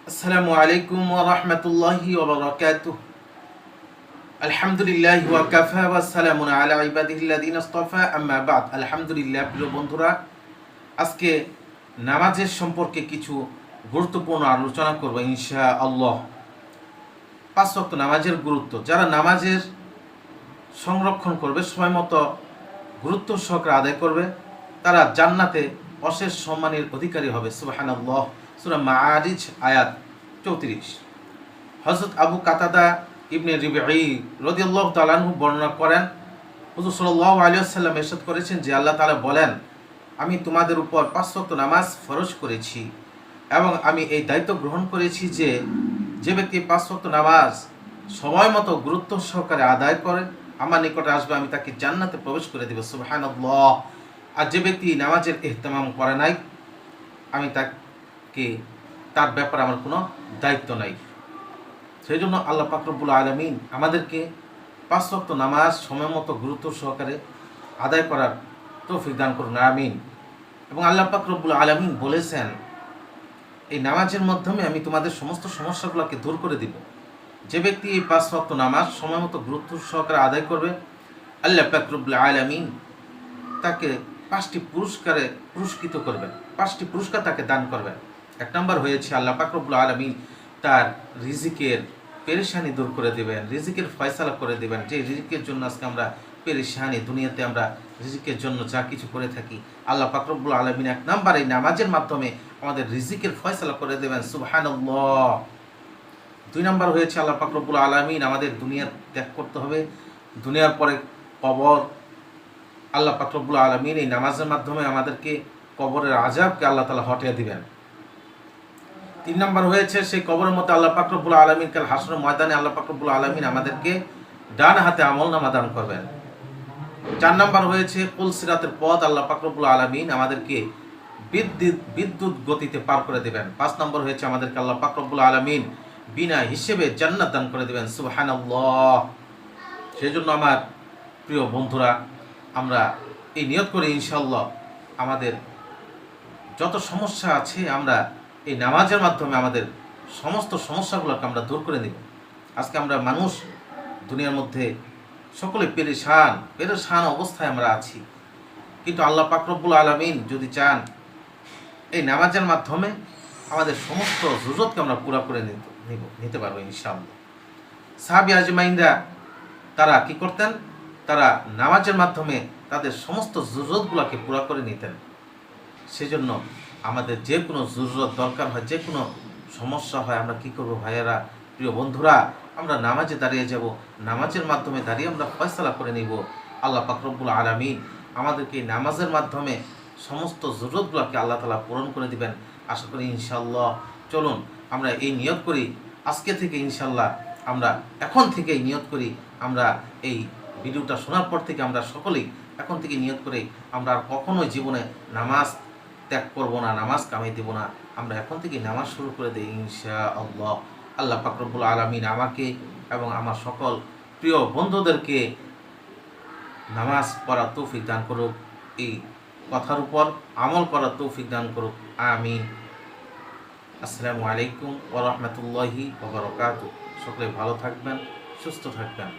আসসালামু আলাইকুম ওয়া রাহমাতুল্লাহি ওয়া বারাকাতুহু। আলহামদুলিল্লাহি ওয়া কাফা ওয়া সালামুন আলা ইবাদিহিল্লাযিনা ইসতাফা, আম্মা বা'দ। আলহামদুলিল্লাহ, প্রিয় বন্ধুরা, আজকে নামাজের সম্পর্কে কিছু গুরুত্বপূর্ণ আলোচনা করব ইনশাআল্লাহ। পাঁচ ওয়াক্ত নামাজের গুরুত্ব। যারা নামাজের সংরক্ষণ করবে, সময় মতো গুরুত্ব সহকারে আদায় করবে, তারা জান্নাতে অশেষ সম্মানের অধিকারী হবে। সুবহানাল্লাহ। সূরা মাআরিজ আয়াত 34। হযরত আবু কাতাদা ইবনে রিবঈ রাদিয়াল্লাহু তাআলা আনহু বর্ণনা করেন, হুজুর সাল্লাল্লাহু আলাইহি ওয়াসাল্লাম ইরশাদ করেছেন যে আল্লাহ তাআলা বলেন, আমি তোমাদের উপর পাঁচ ওয়াক্ত নামাজ ফরজ করেছি এবং আমি এই দায়িত্ব গ্রহণ করেছি যে যে ব্যক্তি পাঁচ ওয়াক্ত নামাজ সময় মতো গুরুত্ব সহকারে আদায় করে আমার নিকটে আসবে, আমি তাকে জান্নাতে প্রবেশ করে দেব। সুবহানাল্লাহ। আর যে ব্যক্তি নামাজের ইহতিমাম করে নাই, আমি তার ব্যাপারে আমার কোনো দায়িত্ব নাই। সেই জন্য আল্লাহ পাক রব্বুল আলামিন আমাদেরকে পাঁচ ওয়াক্ত নামাজ সময় মতো গুরুত্ব সহকারে আদায় করার তৌফিক দান করুন, আমিন। এবং আল্লাহ পাক রব্বুল আলামিন বলেছেন, এই নামাজের মাধ্যমে আমি তোমাদের সমস্ত সমস্যাগুলোকে দূর করে দিব। যে ব্যক্তি এই পাঁচ ওয়াক্ত নামাজ সময় মতো গুরুত্ব সহকারে আদায় করবে, আল্লাহ পাক রব্বুল আলামিন তাকে পাঁচটি পুরস্কারে পুরস্কৃত করবেন, পাঁচটি পুরস্কার তাকে দান করবেন। এক নম্বর হয়েছে আল্লাহ পাক রব্বুল আলামিন তার রিজিকের পেরেশানি দূর করে দেবেন, রিজিকের ফয়সালা করে দেবেন। যে রিজিকের জন্য আজকে আমরা পেরেশানি, দুনিয়াতে আমরা রিজিকের জন্য যা কিছু করে থাকি, আল্লাহ পাক রব্বুল আলামিন এক নাম্বার এই নামাজের মাধ্যমে আমাদের রিজিকের ফয়সালা করে দেবেন। সুবহানাল্লাহ। দুই নাম্বার হয়েছে আল্লাহ পাক রব্বুল আলামিন আমাদের দুনিয়া ত্যাগ করতে হবে, দুনিয়ার পরে কবর। আল্লাহ পাক রব্বুল আলামিন এই নামাজের মাধ্যমে আমাদেরকে কবরের আযাবকে আল্লাহ তাআলা হটিয়ে দিবেন। তিন নম্বর হয়েছে সেই কবরের মধ্যে আল্লাহ পাক রব্বুল আলামিন কাল হাসরের ময়দানে আল্লাহ পাক রব্বুল আলামিন আমাদেরকে ডান হাতে আমলনামা দান করবেন। চার নম্বর হয়েছে কুল সিরাতের পথ আল্লাহ পাক রব্বুল আলামিন আমাদেরকে বিদ্যুৎ গতিতে পার করে দেবেন। পাঁচ নম্বর হয়েছে আমাদেরকে আল্লাহ পাক রব্বুল আলামিন বিনা হিসেবে জান্নাত দান করে দেবেন। সুবহানাল্লাহ। সেই জন্য আমার প্রিয় বন্ধুরা, আমরা এই নিয়ত করি ইনশাআল্লাহ আমাদের যত সমস্যা আছে আমরা এই নামাজের মাধ্যমে আমাদের সমস্ত সমস্যাগুলোকে আমরা দূর করে নিব। আজকে আমরা মানুষ দুনিয়ার মধ্যে সকলে পেরেশান অবস্থায় আমরা আছি, কিন্তু আল্লাহ পাক রব্বুল আলামিন যদি চান এই নামাজের মাধ্যমে আমাদের সমস্ত জরুরতকে আমরা পুরা করে নিতে পারবো ইনশাআল্লাহ। সাহাবী আজমাইনরা তারা কি করতেন? তারা নামাজের মাধ্যমে তাদের সমস্ত জরুরতগুলোকে পুরা করে নিতেন। সেজন্য আমাদের যে কোনো জরুরত দরকার হয়, যে কোনো সমস্যা হয়, আমরা কি করব ভাইয়েরা, প্রিয় বন্ধুরা? আমরা নামাজে দাঁড়িয়ে যাব, নামাজের মাধ্যমে দাঁড়িয়ে আমরা ফয়সালা করে নিব। আল্লাহ পাক রব্বুল আলামিন আমাদেরকে নামাজের মাধ্যমে সমস্ত জরুরতগুলোকে আল্লাহ তাআলা পূরণ করে দিবেন, আশা করি ইনশাআল্লাহ। চলুন আমরা এই নিয়ত করি আজকে থেকে ইনশাআল্লাহ, আমরা এখন থেকেই নিয়ত করি, আমরা এই ভিডিওটা শোনার পর থেকে আমরা সকলেই এখন থেকে নিয়ত করে আমরা আর কখনোই জীবনে নামাজ ত্যাগ করব না, নামাজ কামাই দেব না। আমরা এখন থেকে নামাজ শুরু করে দিই ইনশাআল্লাহ। আল্লাহ পাক রব্বুল আলামিন আমাকে এবং আমার সকল প্রিয় বন্ধুদেরকে নামাজ পড়ার তৌফিক দান করুক, এই কথার উপর আমল করার তৌফিক দান করুক, আমিন। আসসালামু আলাইকুম ওয়া রাহমাতুল্লাহি ওয়া বারাকাতুহু। সকলে ভালো থাকবেন, সুস্থ থাকবেন।